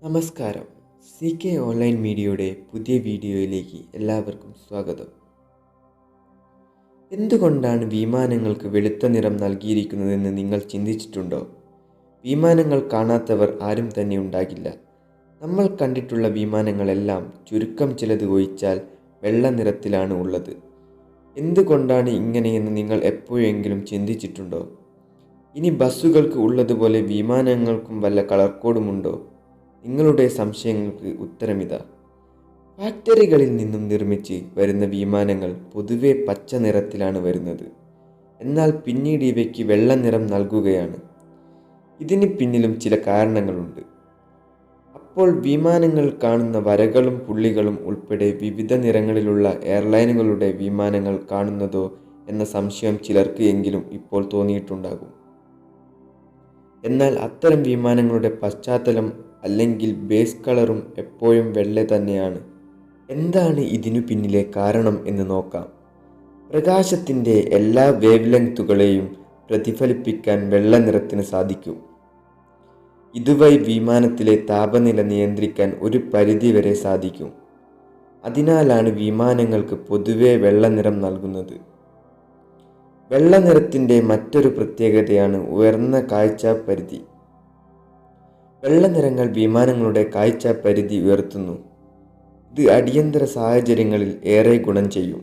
നമസ്കാരം. ഓൺലൈൻ മീഡിയയുടെ പുതിയ വീഡിയോയിലേക്ക് എല്ലാവർക്കും സ്വാഗതം. എന്തുകൊണ്ടാണ് വിമാനങ്ങൾക്ക് വെളുത്ത നിറം നൽകിയിരിക്കുന്നതെന്ന് നിങ്ങൾ ചിന്തിച്ചിട്ടുണ്ടോ? വിമാനങ്ങൾ കാണാത്തവർ ആരും തന്നെ ഉണ്ടാകില്ല. നമ്മൾ കണ്ടിട്ടുള്ള വിമാനങ്ങളെല്ലാം ചുരുക്കം ചിലത് ഒഴിച്ചാൽ വെള്ള നിറത്തിലാണ് ഉള്ളത്. എന്തുകൊണ്ടാണ് ഇങ്ങനെയെന്ന് നിങ്ങൾ എപ്പോഴെങ്കിലും ചിന്തിച്ചിട്ടുണ്ടോ? ഇനി ബസ്സുകൾക്ക് ഉള്ളതുപോലെ വിമാനങ്ങൾക്കും വല്ല കളർ കോഡുമുണ്ടോ? നിങ്ങളുടെ സംശയങ്ങൾക്ക് ഉത്തരമിതാ. ഫാക്ടറികളിൽ നിന്നും നിർമ്മിച്ച് വരുന്ന വിമാനങ്ങൾ പൊതുവെ പച്ച നിറത്തിലാണ് വരുന്നത്. എന്നാൽ പിന്നീട് ഇവയ്ക്ക് വെള്ള നിറം നൽകുകയാണ്. ഇതിന് പിന്നിലും ചില കാരണങ്ങളുണ്ട്. അപ്പോൾ വിമാനങ്ങൾ കാണുന്ന വരകളും പുള്ളികളും ഉൾപ്പെടെ വിവിധ നിറങ്ങളിലുള്ള എയർലൈനുകളുടെ വിമാനങ്ങൾ കാണുന്നതോ എന്ന സംശയം ചിലർക്ക് എങ്കിലും ഇപ്പോൾ തോന്നിയിട്ടുണ്ടാകും. എന്നാൽ അത്തരം വിമാനങ്ങളുടെ പശ്ചാത്തലം അല്ലെങ്കിൽ ബേസ് കളറും എപ്പോഴും വെള്ള തന്നെയാണ്. എന്താണ് ഇതിനു പിന്നിലെ കാരണം എന്ന് നോക്കാം. പ്രകാശത്തിൻ്റെ എല്ലാ വേവ് ലെങ്തുകളെയും പ്രതിഫലിപ്പിക്കാൻ വെള്ള നിറത്തിന് സാധിക്കും. ഇതുവഴി വിമാനത്തിലെ താപനില നിയന്ത്രിക്കാൻ ഒരു പരിധി വരെ സാധിക്കും. അതിനാലാണ് വിമാനങ്ങൾക്ക് പൊതുവെ വെള്ള നിറം നൽകുന്നത്. വെള്ള നിറത്തിൻ്റെ മറ്റൊരു പ്രത്യേകതയാണ് ഉയർന്ന കാഴ്ചാപരിധി. വെള്ള നിറങ്ങൾ വിമാനങ്ങളുടെ കാഴ്ചാപരിധി ഉയർത്തുന്നു. ഇത് അടിയന്തര സാഹചര്യങ്ങളിൽ ഏറെ ഗുണം ചെയ്യും.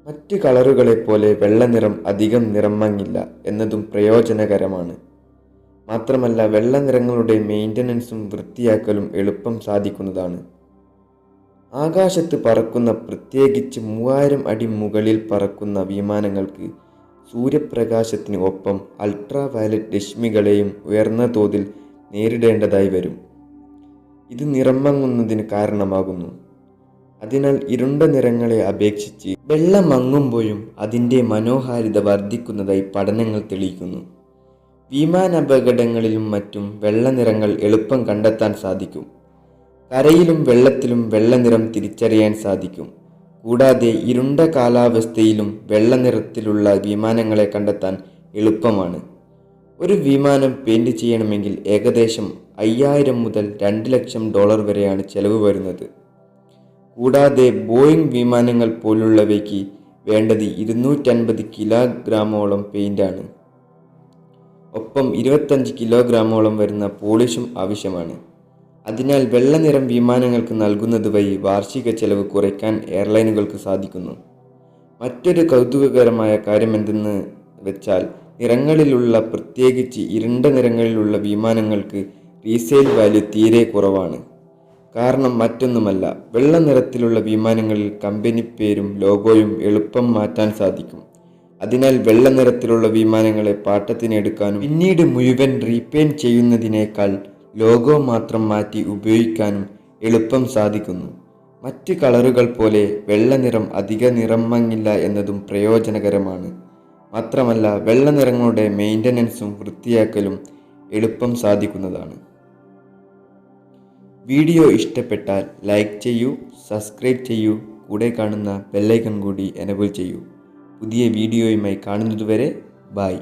മറ്റ് കളറുകളെ പോലെ വെള്ള നിറം അധികം നിറം മങ്ങില്ല എന്നതും പ്രയോജനകരമാണ്. മാത്രമല്ല വെള്ള നിറങ്ങളുടെ മെയിൻ്റനൻസും വൃത്തിയാക്കലും എളുപ്പം സാധിക്കുന്നതാണ്. ആകാശത്ത് പറക്കുന്ന, പ്രത്യേകിച്ച് 3000 അടി മുകളിൽ പറക്കുന്ന വിമാനങ്ങൾക്ക് സൂര്യപ്രകാശത്തിന് ഒപ്പം അൾട്രാ വയലറ്റ് രശ്മികളെയും ഉയർന്ന തോതിൽ നേരിടേണ്ടതായി വരും. ഇത് നിറം മങ്ങുന്നതിന് കാരണമാകുന്നു. അതിനാൽ ഇരുണ്ട നിറങ്ങളെ അപേക്ഷിച്ച് വെള്ള മങ്ങുമ്പോഴും അതിൻ്റെ മനോഹാരിത വർദ്ധിക്കുന്നതായി പഠനങ്ങൾ തെളിയിക്കുന്നു. വിമാനാപകടങ്ങളിലും മറ്റും വെള്ള നിറങ്ങൾ എളുപ്പം കണ്ടെത്താൻ സാധിക്കും. കരയിലും വെള്ളത്തിലും വെള്ള നിറം തിരിച്ചറിയാൻ സാധിക്കും. കൂടാതെ ഇരുണ്ട കാലാവസ്ഥയിലും വെള്ള നിറത്തിലുള്ള വിമാനങ്ങളെ കണ്ടെത്താൻ എളുപ്പമാണ്. ഒരു വിമാനം പെയിൻറ് ചെയ്യണമെങ്കിൽ ഏകദേശം 5000 മുതൽ $2,00,000 വരെയാണ് ചെലവ് വരുന്നത്. കൂടാതെ ബോയിങ് വിമാനങ്ങൾ പോലുള്ളവയ്ക്ക് വേണ്ടത് 250 കിലോഗ്രാമോളം പെയിൻ്റാണ്. ഒപ്പം 25 കിലോഗ്രാമോളം വരുന്ന പോളിഷും ആവശ്യമാണ്. അതിനാൽ വെള്ള നിറം വിമാനങ്ങൾക്ക് നൽകുന്നത് വഴി വാർഷിക ചെലവ് കുറയ്ക്കാൻ എയർലൈനുകൾക്ക് സാധിക്കുന്നു. മറ്റൊരു കൗതുകകരമായ കാര്യം എന്തെന്ന് വെച്ചാൽ നിറങ്ങളിലുള്ള, പ്രത്യേകിച്ച് ഇരുണ്ട നിറങ്ങളിലുള്ള വിമാനങ്ങൾക്ക് റീസെയിൽ വാല്യൂ തീരെ കുറവാണ്. കാരണം മറ്റൊന്നുമല്ല, വെള്ള നിറത്തിലുള്ള വിമാനങ്ങളിൽ കമ്പനി പേരും ലോഗോയും എളുപ്പം മാറ്റാൻ സാധിക്കും. അതിനാൽ വെള്ള നിറത്തിലുള്ള വിമാനങ്ങളെ പാട്ടത്തിനെടുക്കാനും പിന്നീട് മുഴുവൻ റീപെയിൻറ് ചെയ്യുന്നതിനേക്കാൾ ലോഗോ മാത്രം മാറ്റി ഉപയോഗിക്കാനും എളുപ്പം സാധിക്കുന്നു. മറ്റ് കളറുകൾ പോലെ വെള്ള നിറം അധിക നിറം മങ്ങില്ല എന്നതും പ്രയോജനകരമാണ്. മാത്രമല്ല വെള്ള നിറങ്ങളുടെ മെയിൻ്റനൻസും വൃത്തിയാക്കലും എളുപ്പം സാധിക്കുന്നതാണ്. വീഡിയോ ഇഷ്ടപ്പെട്ടാൽ ലൈക്ക് ചെയ്യൂ, സബ്സ്ക്രൈബ് ചെയ്യൂ, കൂടെ കാണുന്ന ബെല്ലൈക്കൺ കൂടി എനേബിൾ ചെയ്യൂ. പുതിയ വീഡിയോയുമായി കാണുന്നതുവരെ ബൈ.